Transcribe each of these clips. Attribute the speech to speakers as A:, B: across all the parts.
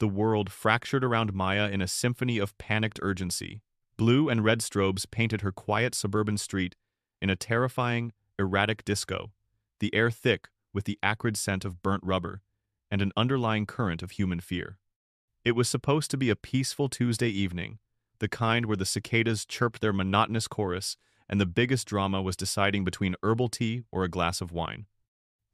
A: The world fractured around Maya in a symphony of panicked urgency. Blue and red strobes painted her quiet suburban street in a terrifying, erratic disco, the air thick with the acrid scent of burnt rubber and an underlying current of human fear. It was supposed to be a peaceful Tuesday evening, the kind where the cicadas chirped their monotonous chorus and the biggest drama was deciding between herbal tea or a glass of wine.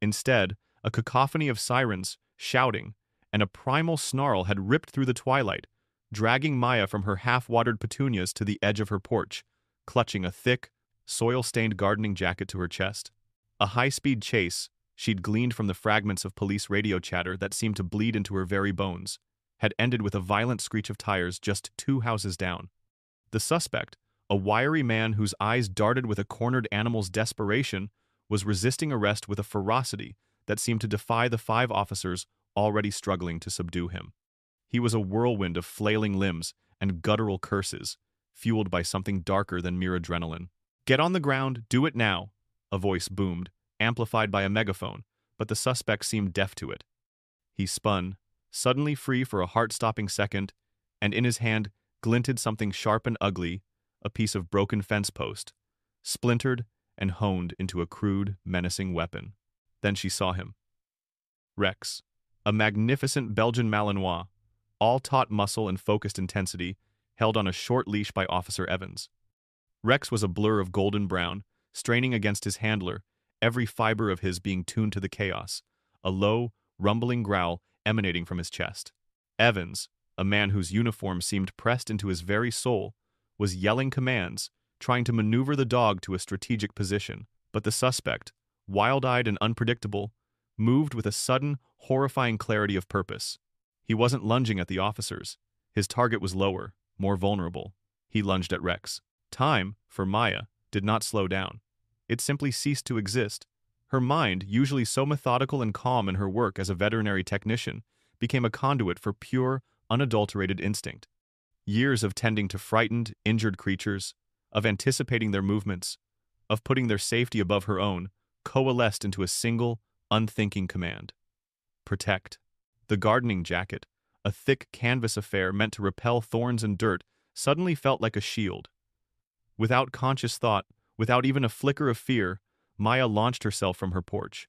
A: Instead, a cacophony of sirens, shouting, and a primal snarl had ripped through the twilight, dragging Maya from her half-watered petunias to the edge of her porch, clutching a thick, soil-stained gardening jacket to her chest. A high-speed chase, she'd gleaned from the fragments of police radio chatter that seemed to bleed into her very bones, had ended with a violent screech of tires just 2 houses down. The suspect, a wiry man whose eyes darted with a cornered animal's desperation, was resisting arrest with a ferocity that seemed to defy the 5 officers already struggling to subdue him. He was a whirlwind of flailing limbs and guttural curses, fueled by something darker than mere adrenaline. "Get on the ground, do it now," a voice boomed, amplified by a megaphone, but the suspect seemed deaf to it. He spun, suddenly free for a heart-stopping second, and in his hand glinted something sharp and ugly, a piece of broken fence post, splintered and honed into a crude, menacing weapon. Then she saw him. Rex, a magnificent Belgian Malinois, all taut muscle and focused intensity, held on a short leash by Officer Evans. Rex was a blur of golden brown, straining against his handler, every fiber of his being tuned to the chaos, a low, rumbling growl emanating from his chest. Evans, a man whose uniform seemed pressed into his very soul, was yelling commands, trying to maneuver the dog to a strategic position, but the suspect, wild-eyed and unpredictable, moved with a sudden, horrifying clarity of purpose. He wasn't lunging at the officers. His target was lower, more vulnerable. He lunged at Rex. Time, for Maya, did not slow down. It simply ceased to exist. Her mind, usually so methodical and calm in her work as a veterinary technician, became a conduit for pure, unadulterated instinct. Years of tending to frightened, injured creatures, of anticipating their movements, of putting their safety above her own, coalesced into a single, unthinking command. Protect. The gardening jacket, a thick canvas affair meant to repel thorns and dirt, suddenly felt like a shield. Without conscious thought, without even a flicker of fear, Maya launched herself from her porch.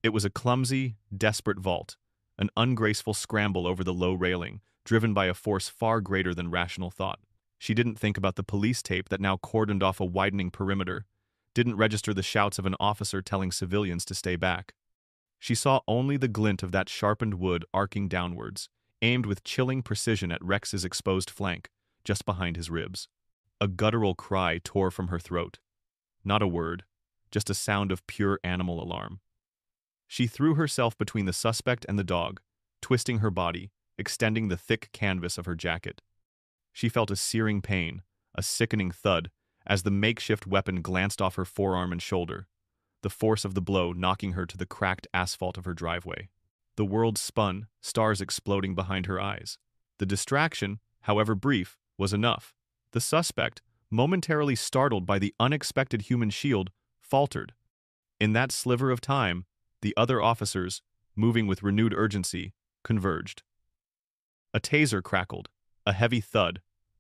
A: It was a clumsy, desperate vault, an ungraceful scramble over the low railing, driven by a force far greater than rational thought. She didn't think about the police tape that now cordoned off a widening perimeter, didn't register the shouts of an officer telling civilians to stay back. She saw only the glint of that sharpened wood arcing downwards, aimed with chilling precision at Rex's exposed flank, just behind his ribs. A guttural cry tore from her throat. Not a word, just a sound of pure animal alarm. She threw herself between the suspect and the dog, twisting her body, extending the thick canvas of her jacket. She felt a searing pain, a sickening thud, as the makeshift weapon glanced off her forearm and shoulder, the force of the blow knocking her to the cracked asphalt of her driveway. The world spun, stars exploding behind her eyes. The distraction, however brief, was enough. The suspect, momentarily startled by the unexpected human shield, faltered. In that sliver of time, the other officers, moving with renewed urgency, converged. A taser crackled, a heavy thud.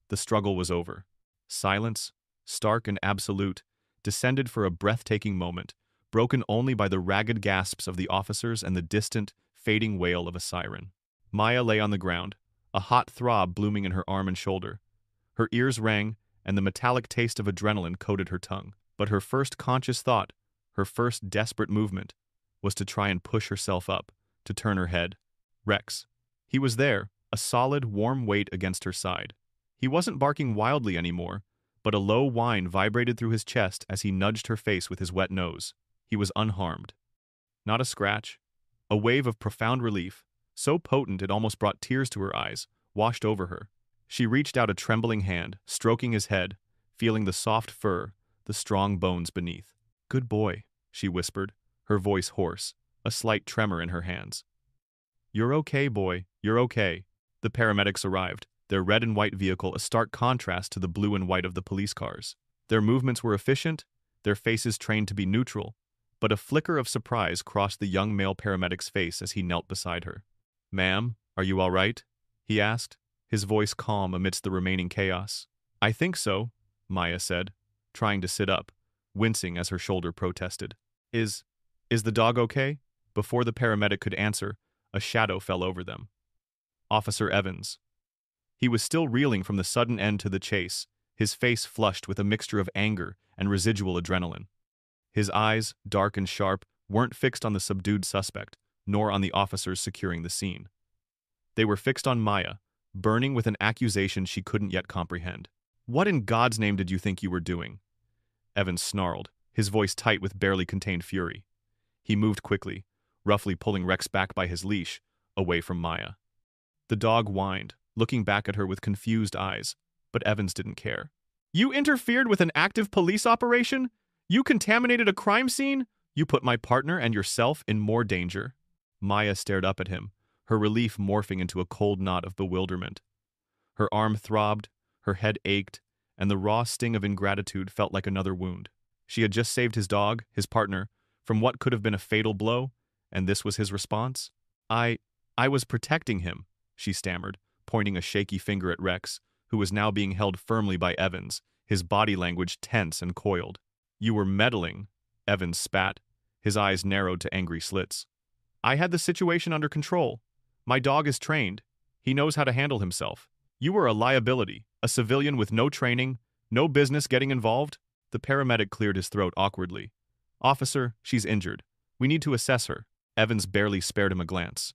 A: The struggle was over. Silence, stark and absolute, descended for a breathtaking moment, broken only by the ragged gasps of the officers and the distant, fading wail of a siren. Maya lay on the ground, a hot throb blooming in her arm and shoulder. Her ears rang, and the metallic taste of adrenaline coated her tongue. But her first conscious thought, her first desperate movement, was to try and push herself up, to turn her head. Rex. He was there, a solid, warm weight against her side. He wasn't barking wildly anymore, but a low whine vibrated through his chest as he nudged her face with his wet nose. He was unharmed. Not a scratch. A wave of profound relief, so potent it almost brought tears to her eyes, washed over her. She reached out a trembling hand, stroking his head, feeling the soft fur, the strong bones beneath. "Good boy," she whispered, her voice hoarse, a slight tremor in her hands. "You're okay, boy, you're okay." The paramedics arrived, their red and white vehicle a stark contrast to the blue and white of the police cars. Their movements were efficient, their faces trained to be neutral, but a flicker of surprise crossed the young male paramedic's face as he knelt beside her. "Ma'am, are you all right?" he asked, his voice calm amidst the remaining chaos. I think so, Maya said, trying to sit up, wincing as her shoulder protested. Is the dog okay? Before the paramedic could answer, a shadow fell over them. Officer Evans. He was still reeling from the sudden end to the chase, his face flushed with a mixture of anger and residual adrenaline. His eyes, dark and sharp, weren't fixed on the subdued suspect, nor on the officers securing the scene. They were fixed on Maya, burning with an accusation she couldn't yet comprehend. What in God's name did you think you were doing? Evans snarled, his voice tight with barely contained fury. He moved quickly, roughly pulling Rex back by his leash, away from Maya. The dog whined, looking back at her with confused eyes, but Evans didn't care. You interfered with an active police operation? You contaminated a crime scene? You put my partner and yourself in more danger. Maya stared up at him, her relief morphing into a cold knot of bewilderment. Her arm throbbed, her head ached, and the raw sting of ingratitude felt like another wound. She had just saved his dog, his partner, from what could have been a fatal blow, and this was his response? I was protecting him, she stammered, pointing a shaky finger at Rex, who was now being held firmly by Evans, his body language tense and coiled. You were meddling, Evans spat, his eyes narrowed to angry slits. I had the situation under control. My dog is trained. He knows how to handle himself. You were a liability, a civilian with no training, no business getting involved. The paramedic cleared his throat awkwardly. Officer, she's injured. We need to assess her. Evans barely spared him a glance.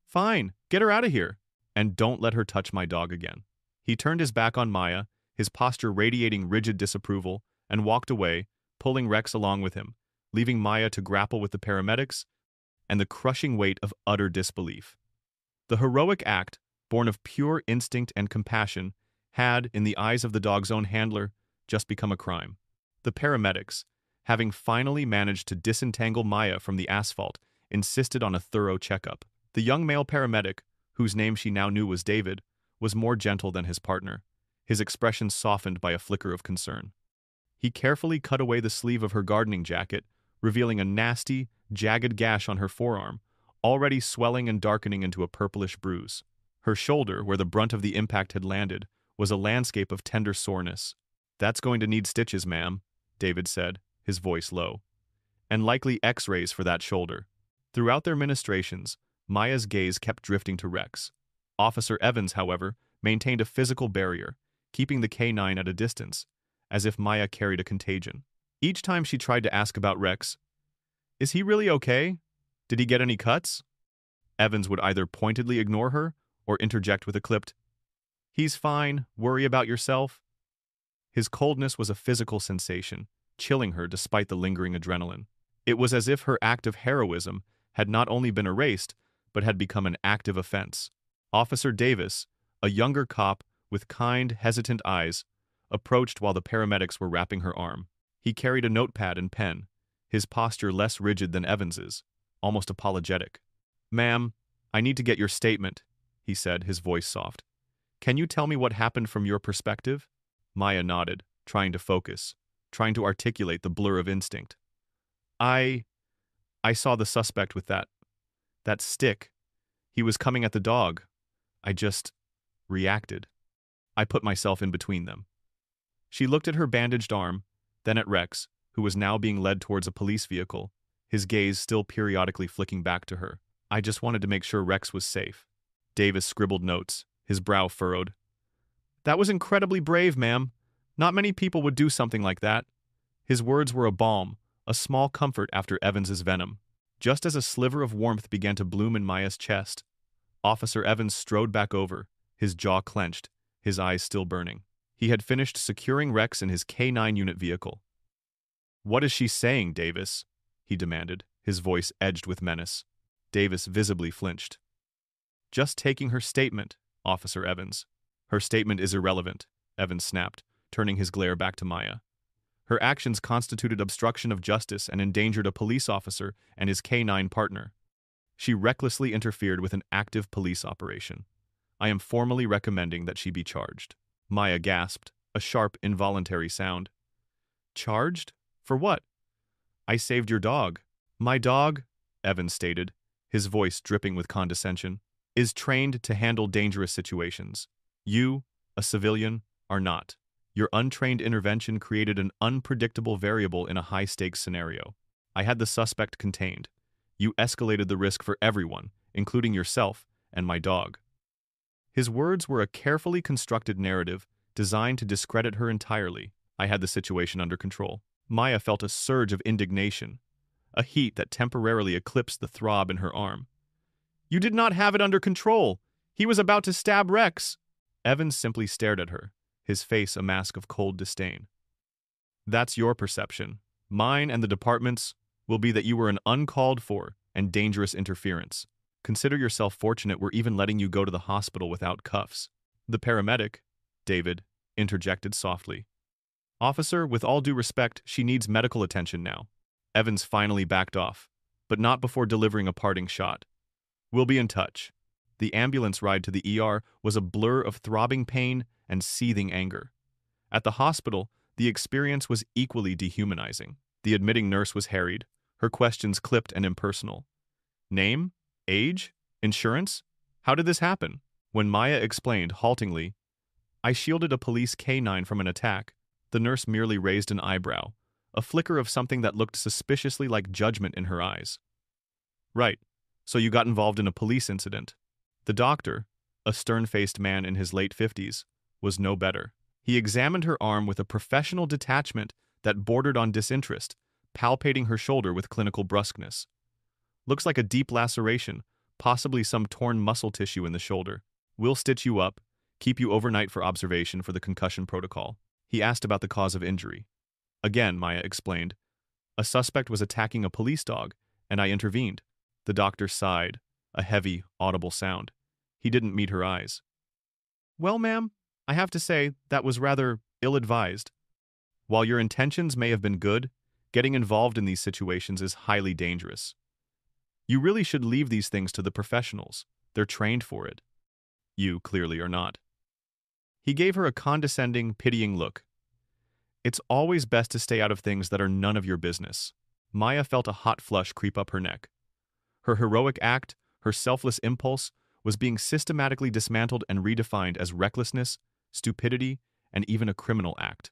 A: Fine, get her out of here. And don't let her touch my dog again. He turned his back on Maya, his posture radiating rigid disapproval, and walked away, pulling Rex along with him, leaving Maya to grapple with the paramedics and the crushing weight of utter disbelief. The heroic act, born of pure instinct and compassion, had, in the eyes of the dog's own handler, just become a crime. The paramedics, having finally managed to disentangle Maya from the asphalt, insisted on a thorough checkup. The young male paramedic, whose name she now knew was David, was more gentle than his partner, his expression softened by a flicker of concern. He carefully cut away the sleeve of her gardening jacket, revealing a nasty, jagged gash on her forearm, already swelling and darkening into a purplish bruise. Her shoulder, where the brunt of the impact had landed, was a landscape of tender soreness. That's going to need stitches, ma'am, David said, his voice low. And likely X-rays for that shoulder. Throughout their ministrations, Maya's gaze kept drifting to Rex. Officer Evans, however, maintained a physical barrier, keeping the K9 at a distance, as if Maya carried a contagion. Each time she tried to ask about Rex, is he really okay? Did he get any cuts? Evans would either pointedly ignore her or interject with a clipped, he's fine, worry about yourself. His coldness was a physical sensation, chilling her despite the lingering adrenaline. It was as if her act of heroism had not only been erased, but had become an active offense. Officer Davis, a younger cop with kind, hesitant eyes, approached while the paramedics were wrapping her arm. He carried a notepad and pen, his posture less rigid than Evans's, almost apologetic. Ma'am, I need to get your statement, he said, his voice soft. Can you tell me what happened from your perspective? Maya nodded, trying to focus, trying to articulate the blur of instinct. I saw the suspect with that stick. He was coming at the dog. I just reacted. I put myself in between them. She looked at her bandaged arm, then at Rex, who was now being led towards a police vehicle, his gaze still periodically flicking back to her. I just wanted to make sure Rex was safe. Davis scribbled notes, his brow furrowed. That was incredibly brave, ma'am. Not many people would do something like that. His words were a balm, a small comfort after Evans's venom. Just as a sliver of warmth began to bloom in Maya's chest, Officer Evans strode back over, his jaw clenched, his eyes still burning. He had finished securing Rex in his K9 unit vehicle. What is she saying, Davis? He demanded, his voice edged with menace. Davis visibly flinched. Just taking her statement, Officer Evans. Her statement is irrelevant, Evans snapped, turning his glare back to Maya. Her actions constituted obstruction of justice and endangered a police officer and his K9 partner. She recklessly interfered with an active police operation. I am formally recommending that she be charged. Maya gasped, a sharp, involuntary sound. Charged? For what? I saved your dog. My dog? Evans stated, his voice dripping with condescension. is trained to handle dangerous situations. You, a civilian, are not. Your untrained intervention created an unpredictable variable in a high-stakes scenario. I had the suspect contained. You escalated the risk for everyone, including yourself and my dog. His words were a carefully constructed narrative designed to discredit her entirely. I had the situation under control. Maya felt a surge of indignation, a heat that temporarily eclipsed the throb in her arm. You did not have it under control. He was about to stab Rex. Evans simply stared at her, his face a mask of cold disdain. That's your perception. Mine and the department's will be that you were an uncalled for and dangerous interference. Consider yourself fortunate we're even letting you go to the hospital without cuffs. The paramedic, David, interjected softly. Officer, with all due respect, she needs medical attention now. Evans finally backed off, but not before delivering a parting shot. We'll be in touch. The ambulance ride to the ER was a blur of throbbing pain and seething anger. At the hospital, the experience was equally dehumanizing. The admitting nurse was harried, her questions clipped and impersonal. Name? Age? Insurance? How did this happen? When Maya explained, haltingly, I shielded a police K-9 from an attack, the nurse merely raised an eyebrow, a flicker of something that looked suspiciously like judgment in her eyes. Right, so you got involved in a police incident. The doctor, a stern-faced man in his late 50s, was no better. He examined her arm with a professional detachment that bordered on disinterest, palpating her shoulder with clinical brusqueness. Looks like a deep laceration, possibly some torn muscle tissue in the shoulder. We'll stitch you up, keep you overnight for observation for the concussion protocol. He asked about the cause of injury. Again, Maya explained. A suspect was attacking a police dog, and I intervened. The doctor sighed, a heavy, audible sound. He didn't meet her eyes. Well, ma'am, I have to say that was rather ill-advised. While your intentions may have been good, getting involved in these situations is highly dangerous. You really should leave these things to the professionals. They're trained for it. You clearly are not. He gave her a condescending, pitying look. It's always best to stay out of things that are none of your business. Maya felt a hot flush creep up her neck. Her heroic act, her selfless impulse, was being systematically dismantled and redefined as recklessness, stupidity, and even a criminal act.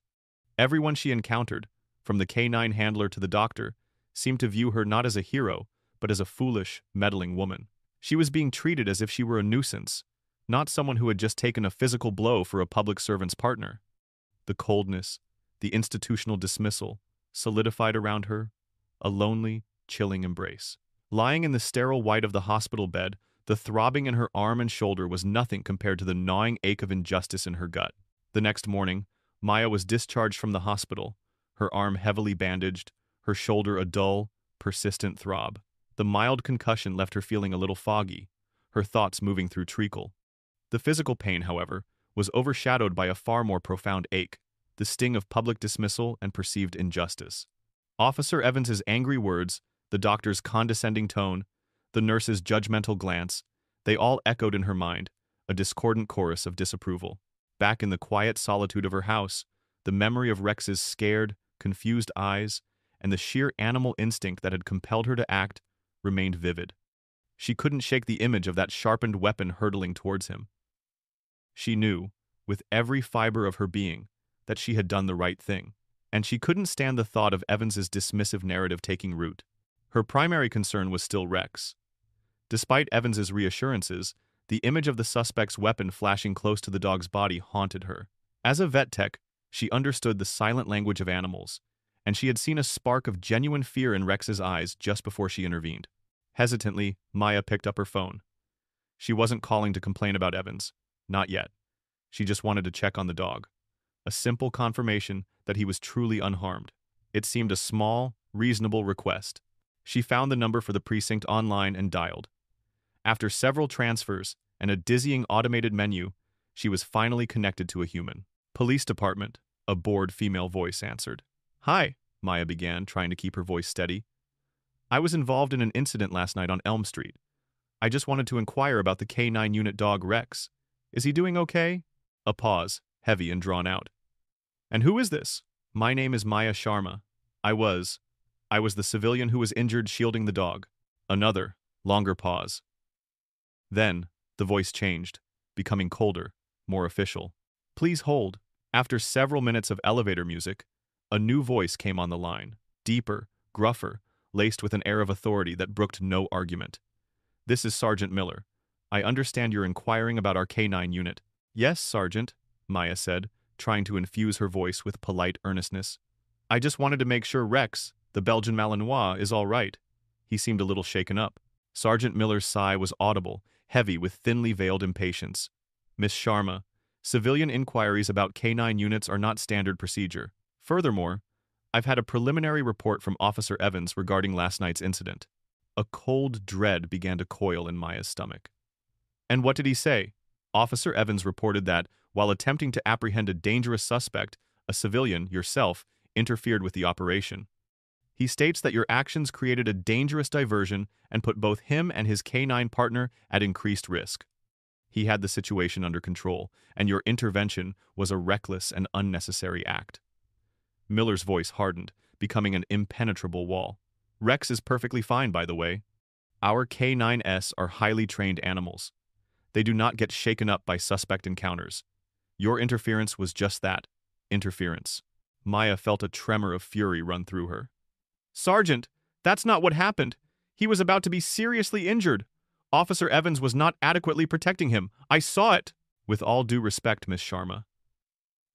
A: Everyone she encountered, from the K-9 handler to the doctor, seemed to view her not as a hero, but as a foolish, meddling woman. She was being treated as if she were a nuisance, not someone who had just taken a physical blow for a public servant's partner. The coldness, the institutional dismissal, solidified around her, a lonely, chilling embrace. Lying in the sterile white of the hospital bed, the throbbing in her arm and shoulder was nothing compared to the gnawing ache of injustice in her gut. The next morning, Maya was discharged from the hospital, her arm heavily bandaged, her shoulder a dull, persistent throb. The mild concussion left her feeling a little foggy, her thoughts moving through treacle. The physical pain, however, was overshadowed by a far more profound ache, the sting of public dismissal and perceived injustice. Officer Evans's angry words, the doctor's condescending tone, the nurse's judgmental glance, they all echoed in her mind, a discordant chorus of disapproval. Back in the quiet solitude of her house, the memory of Rex's scared, confused eyes, and the sheer animal instinct that had compelled her to act remained vivid. She couldn't shake the image of that sharpened weapon hurtling towards him. She knew, with every fiber of her being, that she had done the right thing, and she couldn't stand the thought of Evans's dismissive narrative taking root. Her primary concern was still Rex. Despite Evans's reassurances, the image of the suspect's weapon flashing close to the dog's body haunted her. As a vet tech, she understood the silent language of animals, and she had seen a spark of genuine fear in Rex's eyes just before she intervened. Hesitantly, Maya picked up her phone. She wasn't calling to complain about Evans. Not yet. She just wanted to check on the dog. A simple confirmation that he was truly unharmed. It seemed a small, reasonable request. She found the number for the precinct online and dialed. After several transfers and a dizzying automated menu, she was finally connected to a human. Police department, a bored female voice answered. Hi, Maya began, trying to keep her voice steady. I was involved in an incident last night on Elm Street. I just wanted to inquire about the K-9 unit dog Rex. Is he doing okay? A pause, heavy and drawn out. And who is this? My name is Maya Sharma. I was the civilian who was injured shielding the dog. Another, longer pause. Then, The voice changed, becoming colder, more official. Please hold. After several minutes of elevator music, a new voice came on the line, deeper, gruffer, laced with an air of authority that brooked no argument. This is Sergeant Miller. I understand you're inquiring about our K9 unit. Yes, Sergeant, Maya said, trying to infuse her voice with polite earnestness. I just wanted to make sure Rex, the Belgian Malinois, is all right. He seemed a little shaken up. Sergeant Miller's sigh was audible, heavy with thinly veiled impatience. Miss Sharma, civilian inquiries about K9 units are not standard procedure. Furthermore, I've had a preliminary report from Officer Evans regarding last night's incident. A cold dread began to coil in Maya's stomach. And what did he say? Officer Evans reported that, while attempting to apprehend a dangerous suspect, a civilian, yourself, interfered with the operation. He states that your actions created a dangerous diversion and put both him and his K9 partner at increased risk. He had the situation under control, and your intervention was a reckless and unnecessary act. Miller's voice hardened, becoming an impenetrable wall. Rex is perfectly fine, by the way. Our K9s are highly trained animals. They do not get shaken up by suspect encounters. Your interference was just that, interference. Maya felt a tremor of fury run through her. Sergeant, that's not what happened. He was about to be seriously injured. Officer Evans was not adequately protecting him. I saw it. With all due respect, Miss Sharma.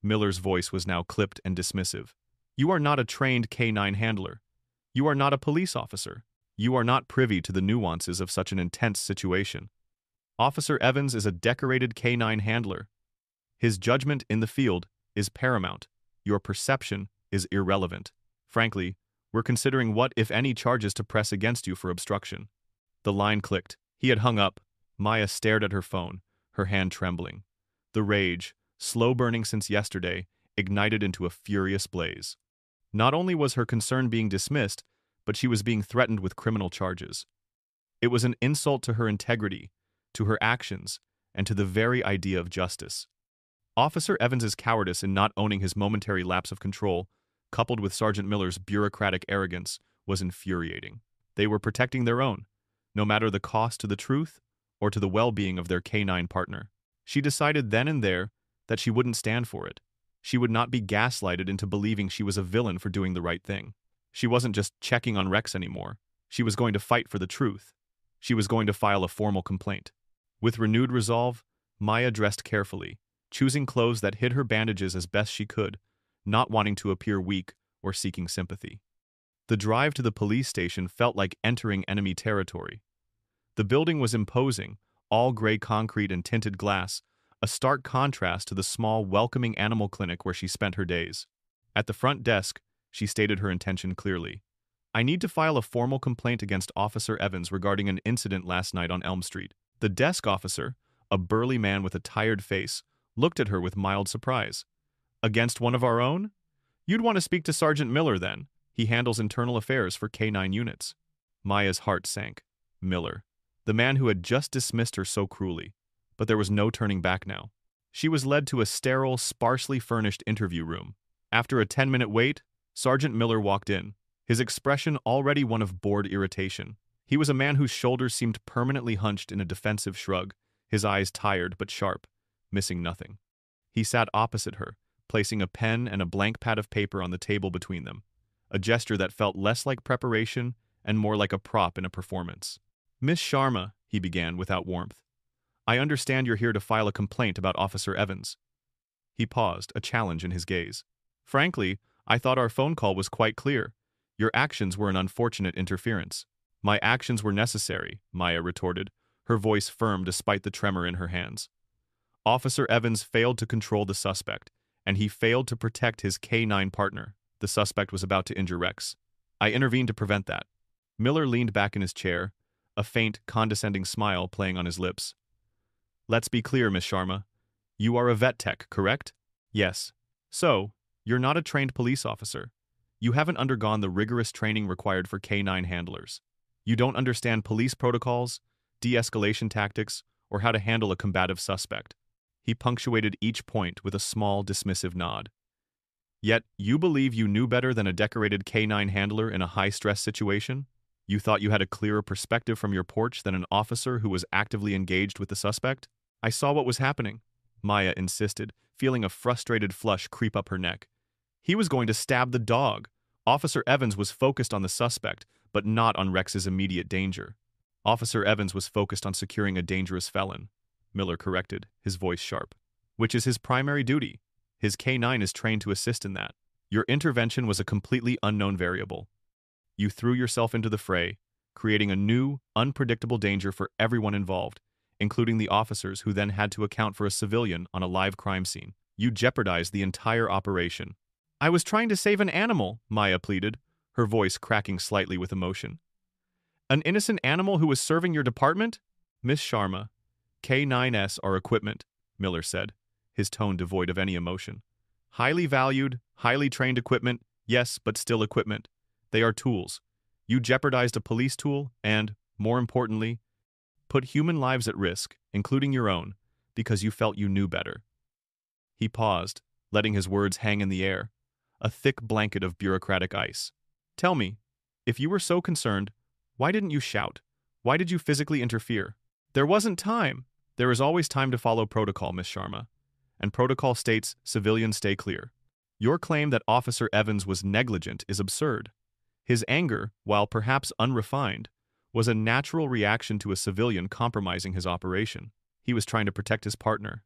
A: Miller's voice was now clipped and dismissive. You are not a trained K9 handler. You are not a police officer. You are not privy to the nuances of such an intense situation. Officer Evans is a decorated K9 handler. His judgment in the field is paramount. Your perception is irrelevant. Frankly, we're considering what, if any, charges to press against you for obstruction. The line clicked. He had hung up. Maya stared at her phone, her hand trembling. The rage, slow burning since yesterday, ignited into a furious blaze. Not only was her concern being dismissed, but she was being threatened with criminal charges. It was an insult to her integrity, to her actions, and to the very idea of justice. Officer Evans's cowardice in not owning his momentary lapse of control, coupled with Sergeant Miller's bureaucratic arrogance, was infuriating. They were protecting their own, no matter the cost to the truth or to the well-being of their K9 partner. She decided then and there that she wouldn't stand for it. She would not be gaslighted into believing she was a villain for doing the right thing. She wasn't just checking on Rex anymore. She was going to fight for the truth. She was going to file a formal complaint. With renewed resolve, Maya dressed carefully, choosing clothes that hid her bandages as best she could, not wanting to appear weak or seeking sympathy. The drive to the police station felt like entering enemy territory. The building was imposing, all gray concrete and tinted glass, a stark contrast to the small, welcoming animal clinic where she spent her days. At the front desk, she stated her intention clearly. I need to file a formal complaint against Officer Evans regarding an incident last night on Elm Street. The desk officer, a burly man with a tired face, looked at her with mild surprise. Against one of our own? You'd want to speak to Sergeant Miller then. He handles internal affairs for K9 units. Maya's heart sank. Miller. The man who had just dismissed her so cruelly. But there was no turning back now. She was led to a sterile, sparsely furnished interview room. After a 10-minute wait, Sergeant Miller walked in, his expression already one of bored irritation. He was a man whose shoulders seemed permanently hunched in a defensive shrug, his eyes tired but sharp, missing nothing. He sat opposite her, placing a pen and a blank pad of paper on the table between them, a gesture that felt less like preparation and more like a prop in a performance. Miss Sharma, he began without warmth, I understand you're here to file a complaint about Officer Evans. He paused, a challenge in his gaze. Frankly, I thought our phone call was quite clear. Your actions were an unfortunate interference. My actions were necessary, Maya retorted, her voice firm despite the tremor in her hands. Officer Evans failed to control the suspect, and he failed to protect his K9 partner. The suspect was about to injure Rex. I intervened to prevent that. Miller leaned back in his chair, a faint, condescending smile playing on his lips. Let's be clear, Miss Sharma. You are a vet tech, correct? Yes. So, you're not a trained police officer. You haven't undergone the rigorous training required for K9 handlers. You don't understand police protocols, de-escalation tactics, or how to handle a combative suspect. He punctuated each point with a small, dismissive nod. Yet, you believe you knew better than a decorated K9 handler in a high-stress situation? You thought you had a clearer perspective from your porch than an officer who was actively engaged with the suspect? I saw what was happening, Maya insisted, feeling a frustrated flush creep up her neck. He was going to stab the dog. Officer Evans was focused on the suspect, but not on Rex's immediate danger. Officer Evans was focused on securing a dangerous felon, Miller corrected, his voice sharp. Which is his primary duty. His K9 is trained to assist in that. Your intervention was a completely unknown variable. You threw yourself into the fray, creating a new, unpredictable danger for everyone involved, including the officers who then had to account for a civilian on a live crime scene. You jeopardized the entire operation. I was trying to save an animal, Maya pleaded, her voice cracking slightly with emotion. An innocent animal who was serving your department? Miss Sharma, K9s are equipment, Miller said, his tone devoid of any emotion. Highly valued, highly trained equipment, yes, but still equipment. They are tools. You jeopardized a police tool and, more importantly, put human lives at risk, including your own, because you felt you knew better. He paused, letting his words hang in the air, a thick blanket of bureaucratic ice. Tell me, if you were so concerned, why didn't you shout? Why did you physically interfere? There wasn't time. There is always time to follow protocol, Miss Sharma. And protocol states civilians stay clear. Your claim that Officer Evans was negligent is absurd. His anger, while perhaps unrefined, was a natural reaction to a civilian compromising his operation. He was trying to protect his partner.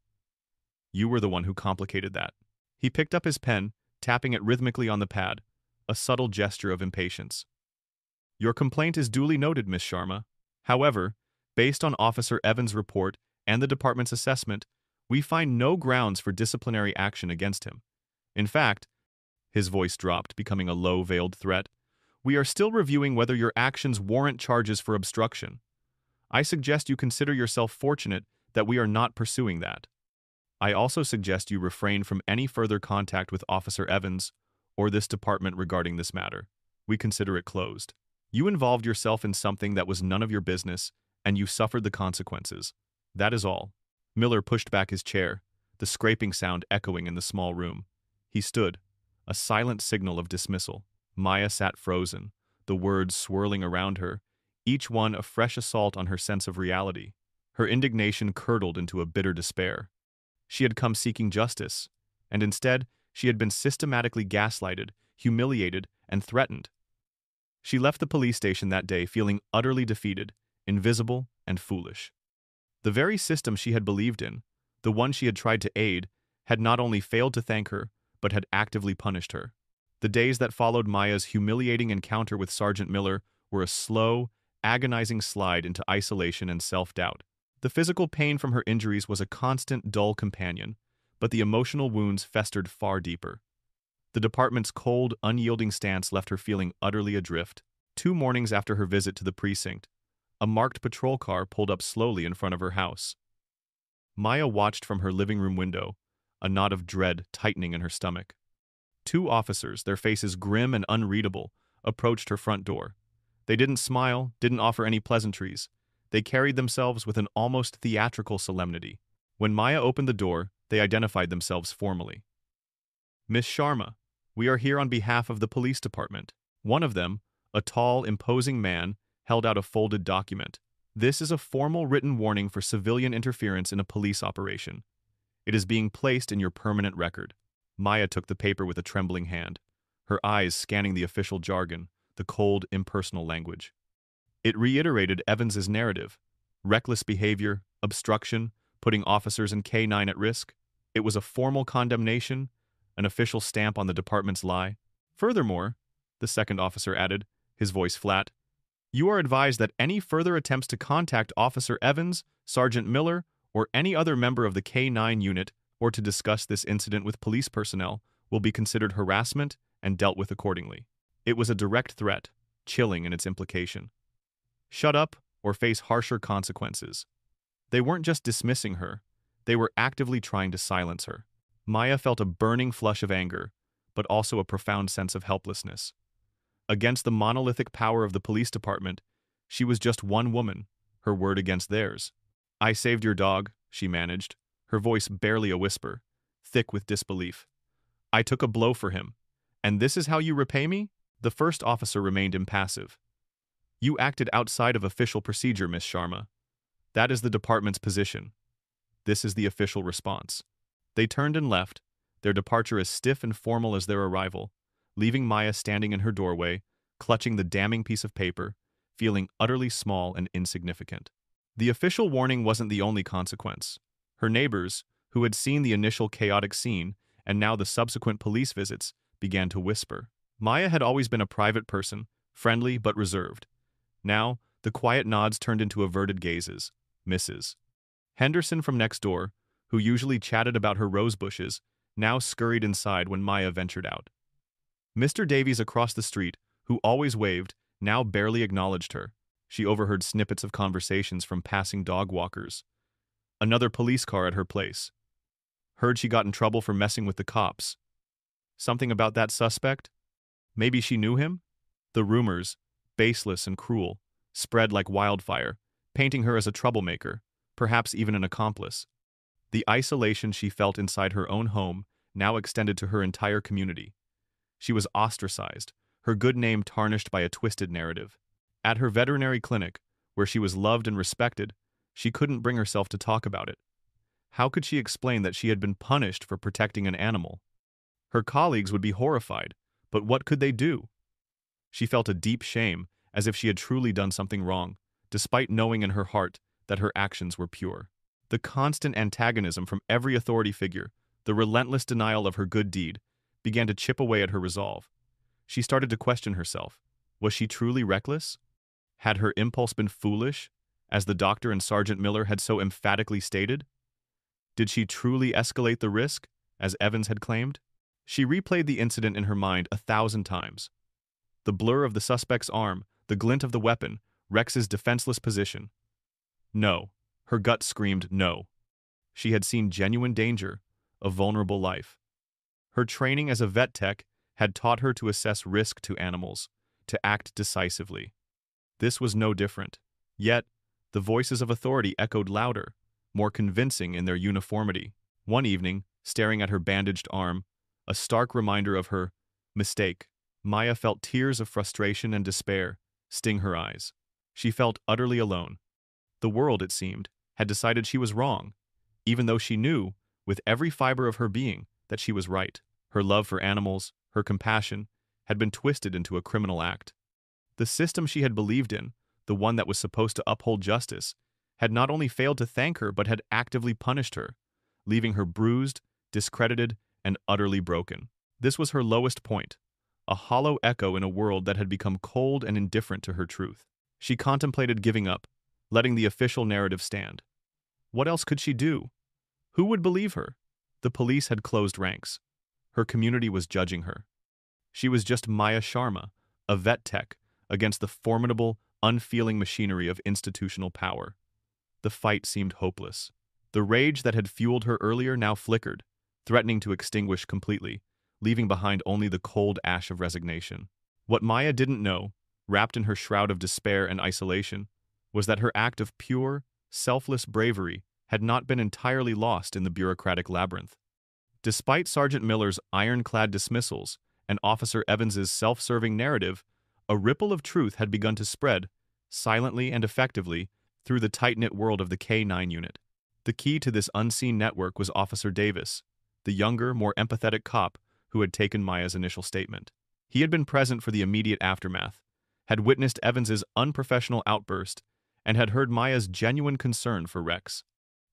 A: You were the one who complicated that. He picked up his pen, tapping it rhythmically on the pad, a subtle gesture of impatience. Your complaint is duly noted, Miss Sharma. However, based on Officer Evans' report and the department's assessment, we find no grounds for disciplinary action against him. In fact, his voice dropped, becoming a low, veiled threat, we are still reviewing whether your actions warrant charges for obstruction. I suggest you consider yourself fortunate that we are not pursuing that. I also suggest you refrain from any further contact with Officer Evans or this department regarding this matter. We consider it closed. You involved yourself in something that was none of your business, and you suffered the consequences. That is all. Miller pushed back his chair, the scraping sound echoing in the small room. He stood, a silent signal of dismissal. Maya sat frozen, the words swirling around her, each one a fresh assault on her sense of reality. Her indignation curdled into a bitter despair. She had come seeking justice, and instead, she had been systematically gaslighted, humiliated, and threatened. She left the police station that day feeling utterly defeated, invisible, and foolish. The very system she had believed in, the one she had tried to aid, had not only failed to thank her, but had actively punished her. The days that followed Maya's humiliating encounter with Sergeant Miller were a slow, agonizing slide into isolation and self-doubt. The physical pain from her injuries was a constant, dull companion, but the emotional wounds festered far deeper. The department's cold, unyielding stance left her feeling utterly adrift. 2 mornings after her visit to the precinct, a marked patrol car pulled up slowly in front of her house. Maya watched from her living room window, a knot of dread tightening in her stomach. 2 officers, their faces grim and unreadable, approached her front door. They didn't smile, didn't offer any pleasantries. They carried themselves with an almost theatrical solemnity. When Maya opened the door, they identified themselves formally. Miss Sharma, we are here on behalf of the police department. One of them, a tall, imposing man, held out a folded document. This is a formal written warning for civilian interference in a police operation. It is being placed in your permanent record. Maya took the paper with a trembling hand, her eyes scanning the official jargon, the cold, impersonal language. It reiterated Evans's narrative: reckless behavior, obstruction, putting officers in K9 at risk. It was a formal condemnation, an official stamp on the department's lie. Furthermore, the second officer added, his voice flat, you are advised that any further attempts to contact Officer Evans, Sergeant Miller, or any other member of the K9 unit or to discuss this incident with police personnel will be considered harassment and dealt with accordingly. It was a direct threat, chilling in its implication. Shut up or face harsher consequences. They weren't just dismissing her, they were actively trying to silence her. Maya felt a burning flush of anger, but also a profound sense of helplessness. Against the monolithic power of the police department, she was just one woman, her word against theirs. I saved your dog, she managed, her voice barely a whisper, thick with disbelief. I took a blow for him. And this is how you repay me? The first officer remained impassive. "You acted outside of official procedure, Miss Sharma. That is the department's position. This is the official response." They turned and left, their departure as stiff and formal as their arrival, leaving Maya standing in her doorway, clutching the damning piece of paper, feeling utterly small and insignificant. The official warning wasn't the only consequence. Her neighbors, who had seen the initial chaotic scene and now the subsequent police visits, began to whisper. Maya had always been a private person, friendly but reserved. Now, the quiet nods turned into averted gazes. Mrs. Henderson from next door, who usually chatted about her rose bushes, now scurried inside when Maya ventured out. Mr. Davies across the street, who always waved, now barely acknowledged her. She overheard snippets of conversations from passing dog walkers. Another police car at her place. Heard she got in trouble for messing with the cops. Something about that suspect? Maybe she knew him? The rumors, baseless and cruel, spread like wildfire, painting her as a troublemaker, perhaps even an accomplice. The isolation she felt inside her own home now extended to her entire community. She was ostracized, her good name tarnished by a twisted narrative. At her veterinary clinic, where she was loved and respected, she couldn't bring herself to talk about it. How could she explain that she had been punished for protecting an animal? Her colleagues would be horrified, but what could they do? She felt a deep shame, as if she had truly done something wrong, despite knowing in her heart that her actions were pure. The constant antagonism from every authority figure, the relentless denial of her good deed, began to chip away at her resolve. She started to question herself. Was she truly reckless? Had her impulse been foolish, as the doctor and Sergeant Miller had so emphatically stated? Did she truly escalate the risk, as Evans had claimed? She replayed the incident in her mind 1,000 times. The blur of the suspect's arm, the glint of the weapon, Rex's defenseless position. No. Her gut screamed no. She had seen genuine danger, a vulnerable life. Her training as a vet tech had taught her to assess risk to animals, to act decisively. This was no different. Yet, the voices of authority echoed louder, more convincing in their uniformity. One evening, staring at her bandaged arm, a stark reminder of her mistake, Maya felt tears of frustration and despair sting her eyes. She felt utterly alone. The world, it seemed, had decided she was wrong, even though she knew, with every fiber of her being, that she was right. Her love for animals, her compassion, had been twisted into a criminal act. The system she had believed in, the one that was supposed to uphold justice, had not only failed to thank her but had actively punished her, leaving her bruised, discredited, and utterly broken. This was her lowest point, a hollow echo in a world that had become cold and indifferent to her truth. She contemplated giving up, letting the official narrative stand. What else could she do? Who would believe her? The police had closed ranks. Her community was judging her. She was just Maya Sharma, a vet tech, against the formidable, unfeeling machinery of institutional power. The fight seemed hopeless. The rage that had fueled her earlier now flickered, threatening to extinguish completely, leaving behind only the cold ash of resignation. What Maya didn't know, wrapped in her shroud of despair and isolation, was that her act of pure, selfless bravery had not been entirely lost in the bureaucratic labyrinth. Despite Sergeant Miller's ironclad dismissals and Officer Evans's self-serving narrative, a ripple of truth had begun to spread, silently and effectively, through the tight-knit world of the K-9 unit. The key to this unseen network was Officer Davis, the younger, more empathetic cop who had taken Maya's initial statement. He had been present for the immediate aftermath, had witnessed Evans's unprofessional outburst, and had heard Maya's genuine concern for Rex.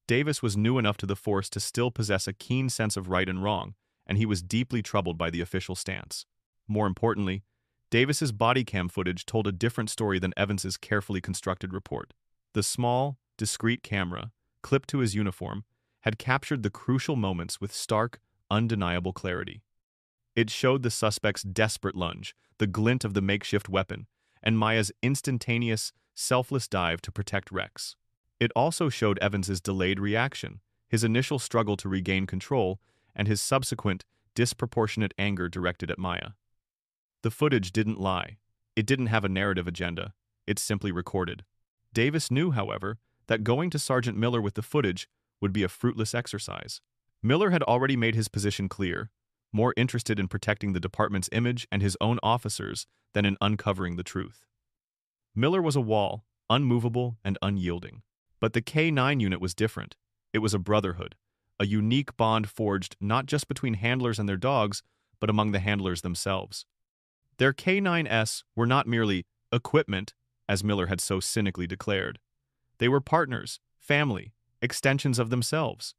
A: Davis was new enough to the force to still possess a keen sense of right and wrong, and he was deeply troubled by the official stance. More importantly, Davis's body cam footage told a different story than Evans's carefully constructed report. The small, discreet camera, clipped to his uniform, had captured the crucial moments with stark, undeniable clarity. It showed the suspect's desperate lunge, the glint of the makeshift weapon, and Maya's instantaneous, selfless dive to protect Rex. It also showed Evans's delayed reaction, his initial struggle to regain control, and his subsequent, disproportionate anger directed at Maya. The footage didn't lie. It didn't have a narrative agenda. It simply recorded. Davis knew, however, that going to Sergeant Miller with the footage would be a fruitless exercise. Miller had already made his position clear, more interested in protecting the department's image and his own officers than in uncovering the truth. Miller was a wall, unmovable and unyielding. But the K9 unit was different. It was a brotherhood, a unique bond forged not just between handlers and their dogs, but among the handlers themselves. Their K9s were not merely equipment, as Miller had so cynically declared. They were partners, family, extensions of themselves.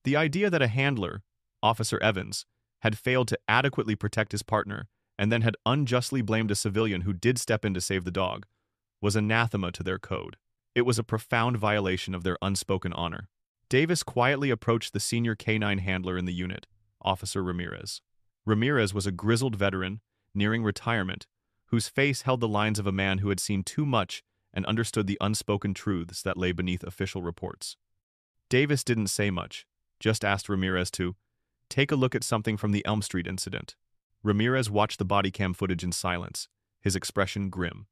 A: The idea that a handler, Officer Evans, had failed to adequately protect his partner and then had unjustly blamed a civilian who did step in to save the dog was anathema to their code. It was a profound violation of their unspoken honor. Davis quietly approached the senior K9 handler in the unit, Officer Ramirez. Ramirez was a grizzled veteran, nearing retirement, whose face held the lines of a man who had seen too much and understood the unspoken truths that lay beneath official reports. Davis didn't say much, just asked Ramirez to take a look at something from the Elm Street incident. Ramirez watched the body cam footage in silence, his expression grim.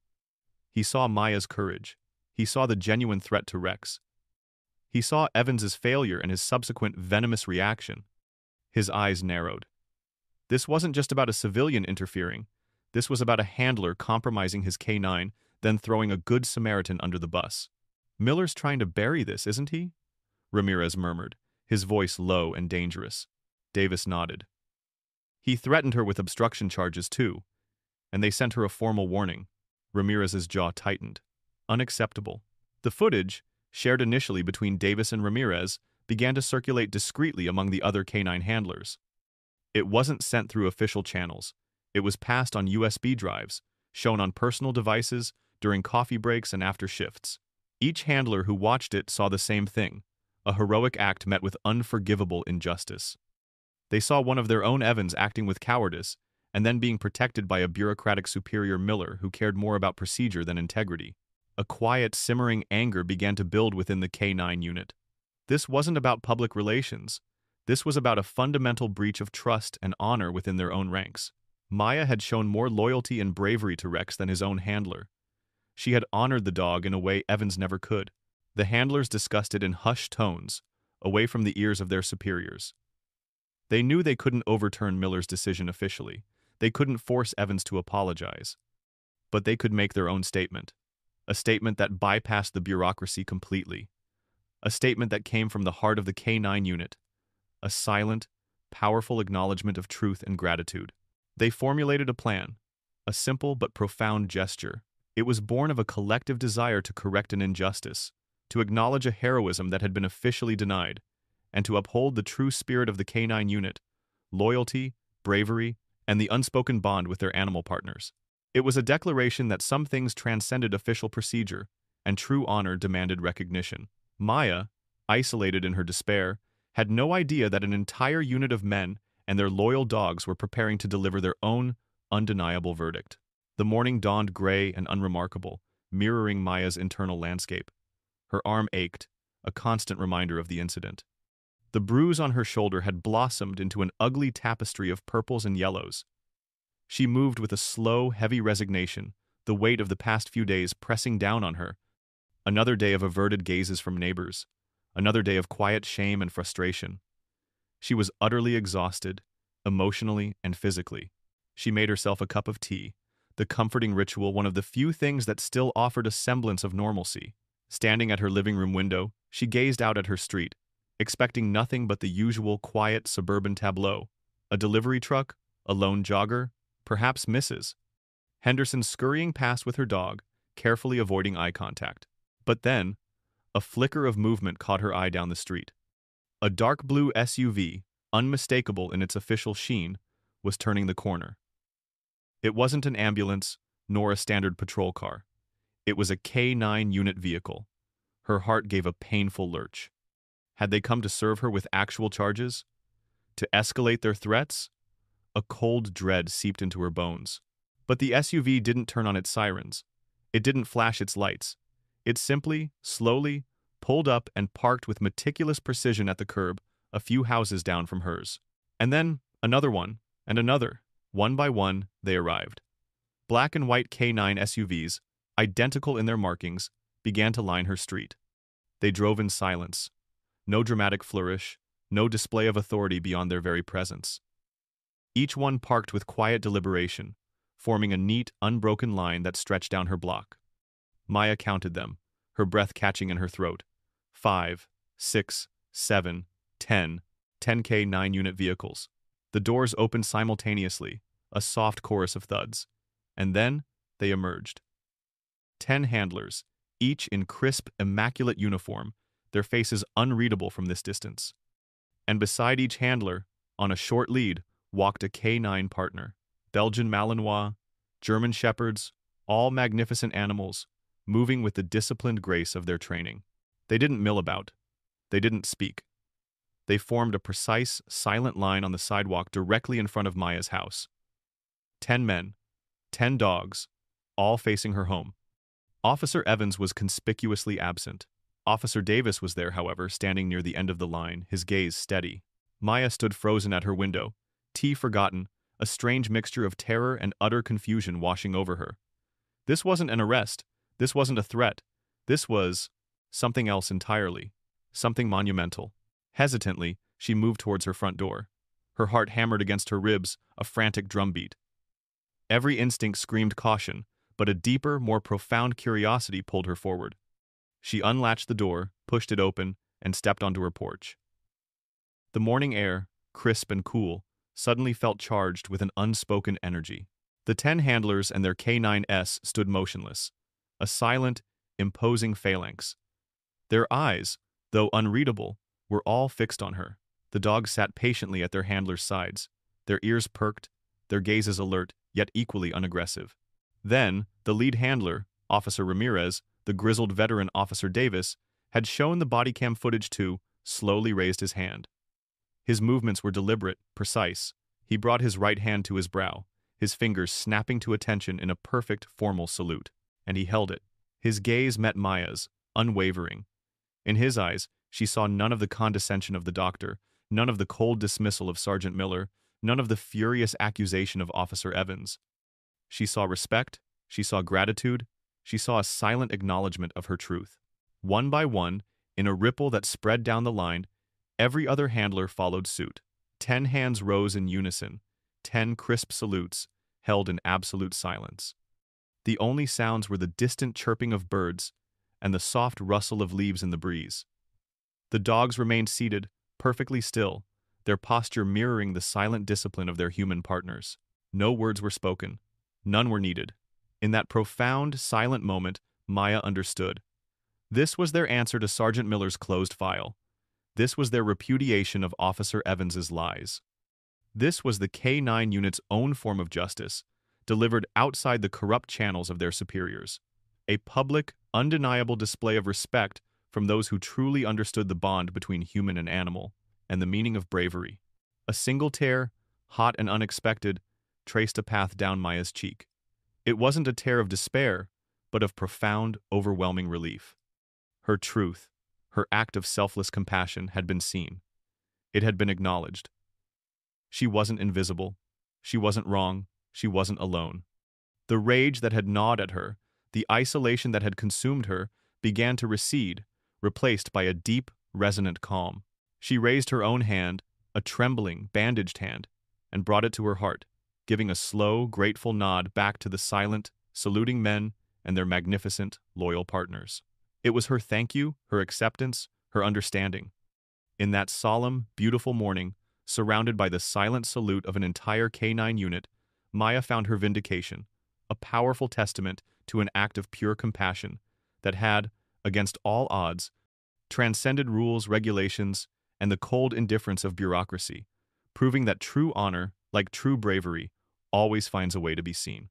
A: He saw Maya's courage. He saw the genuine threat to Rex. He saw Evans's failure and his subsequent venomous reaction. His eyes narrowed. This wasn't just about a civilian interfering. This was about a handler compromising his K9, then throwing a good Samaritan under the bus. Miller's trying to bury this, isn't he? Ramirez murmured, his voice low and dangerous. Davis nodded. He threatened her with obstruction charges too, and they sent her a formal warning. Ramirez's jaw tightened. Unacceptable. The footage, shared initially between Davis and Ramirez, began to circulate discreetly among the other K9 handlers. It wasn't sent through official channels. It was passed on USB drives, shown on personal devices, during coffee breaks and after shifts. Each handler who watched it saw the same thing, a heroic act met with unforgivable injustice. They saw one of their own Evans acting with cowardice, and then being protected by a bureaucratic superior Miller who cared more about procedure than integrity. A quiet, simmering anger began to build within the K9 unit. This wasn't about public relations. This was about a fundamental breach of trust and honor within their own ranks. Maya had shown more loyalty and bravery to Rex than his own handler. She had honored the dog in a way Evans never could. The handlers discussed it in hushed tones, away from the ears of their superiors. They knew they couldn't overturn Miller's decision officially. They couldn't force Evans to apologize. But they could make their own statement. A statement that bypassed the bureaucracy completely. A statement that came from the heart of the K9 unit. A silent, powerful acknowledgement of truth and gratitude. They formulated a plan, a simple but profound gesture. It was born of a collective desire to correct an injustice, to acknowledge a heroism that had been officially denied, and to uphold the true spirit of the K9 unit, loyalty, bravery, and the unspoken bond with their animal partners. It was a declaration that some things transcended official procedure, and true honor demanded recognition. Maya, isolated in her despair, had no idea that an entire unit of men and their loyal dogs were preparing to deliver their own undeniable verdict. The morning dawned gray and unremarkable, mirroring Maya's internal landscape. Her arm ached, a constant reminder of the incident. The bruise on her shoulder had blossomed into an ugly tapestry of purples and yellows. She moved with a slow, heavy resignation, the weight of the past few days pressing down on her. Another day of averted gazes from neighbors. Another day of quiet shame and frustration. She was utterly exhausted, emotionally and physically. She made herself a cup of tea, the comforting ritual, one of the few things that still offered a semblance of normalcy. Standing at her living room window, she gazed out at her street, expecting nothing but the usual quiet suburban tableau. A delivery truck, a lone jogger, perhaps Mrs. Henderson scurrying past with her dog, carefully avoiding eye contact. But then, a flicker of movement caught her eye down the street. A dark blue SUV, unmistakable in its official sheen, was turning the corner. It wasn't an ambulance, nor a standard patrol car. It was a K9 unit vehicle. Her heart gave a painful lurch. Had they come to serve her with actual charges? To escalate their threats? A cold dread seeped into her bones. But the SUV didn't turn on its sirens. It didn't flash its lights. It simply, slowly, pulled up and parked with meticulous precision at the curb, a few houses down from hers. And then, another one, and another. One by one, they arrived. Black and white K9 SUVs, identical in their markings, began to line her street. They drove in silence. No dramatic flourish, no display of authority beyond their very presence. Each one parked with quiet deliberation, forming a neat, unbroken line that stretched down her block. Maya counted them, her breath catching in her throat. 5, 6, 7, 10, 10K 9-unit vehicles. The doors opened simultaneously, a soft chorus of thuds. And then they emerged. 10 handlers, each in crisp, immaculate uniform, their faces unreadable from this distance. And beside each handler, on a short lead, walked a K9 partner. Belgian Malinois, German Shepherds, all magnificent animals, moving with the disciplined grace of their training. They didn't mill about. They didn't speak. They formed a precise, silent line on the sidewalk directly in front of Maya's house. 10 men, 10 dogs, all facing her home. Officer Evans was conspicuously absent. Officer Davis was there, however, standing near the end of the line, his gaze steady. Maya stood frozen at her window, tea forgotten, a strange mixture of terror and utter confusion washing over her. This wasn't an arrest. This wasn't a threat. This was something else entirely. Something monumental. Hesitantly, she moved towards her front door. Her heart hammered against her ribs, a frantic drumbeat. Every instinct screamed caution, but a deeper, more profound curiosity pulled her forward. She unlatched the door, pushed it open, and stepped onto her porch. The morning air, crisp and cool, suddenly felt charged with an unspoken energy. The 10 handlers and their K9s stood motionless, a silent, imposing phalanx. Their eyes, though unreadable, were all fixed on her. The dogs sat patiently at their handlers' sides, their ears perked, their gazes alert, yet equally unaggressive. Then, the lead handler, Officer Ramirez, the grizzled veteran Officer Davis, had shown the body cam footage too, slowly raised his hand. His movements were deliberate, precise. He brought his right hand to his brow, his fingers snapping to attention in a perfect, formal salute. And he held it. His gaze met Maya's, unwavering. In his eyes, she saw none of the condescension of the doctor, none of the cold dismissal of Sergeant Miller, none of the furious accusation of Officer Evans. She saw respect, she saw gratitude, she saw a silent acknowledgement of her truth. One by one, in a ripple that spread down the line, every other handler followed suit. 10 hands rose in unison, 10 crisp salutes, held in absolute silence. The only sounds were the distant chirping of birds and the soft rustle of leaves in the breeze. The dogs remained seated, perfectly still, their posture mirroring the silent discipline of their human partners. No words were spoken. None were needed. In that profound, silent moment, Maya understood. This was their answer to Sergeant Miller's closed file. This was their repudiation of Officer Evans's lies. This was the K9 unit's own form of justice, delivered outside the corrupt channels of their superiors. A public, undeniable display of respect from those who truly understood the bond between human and animal, and the meaning of bravery. A single tear, hot and unexpected, traced a path down Maya's cheek. It wasn't a tear of despair, but of profound, overwhelming relief. Her truth, her act of selfless compassion had been seen. It had been acknowledged. She wasn't invisible. She wasn't wrong. She wasn't alone. The rage that had gnawed at her, the isolation that had consumed her, began to recede, replaced by a deep, resonant calm. She raised her own hand, a trembling, bandaged hand, and brought it to her heart, giving a slow, grateful nod back to the silent, saluting men and their magnificent, loyal partners. It was her thank you, her acceptance, her understanding. In that solemn, beautiful morning, surrounded by the silent salute of an entire K9 unit, Maya found her vindication, a powerful testament to an act of pure compassion that had, against all odds, transcended rules, regulations, and the cold indifference of bureaucracy, proving that true honor, like true bravery, always finds a way to be seen.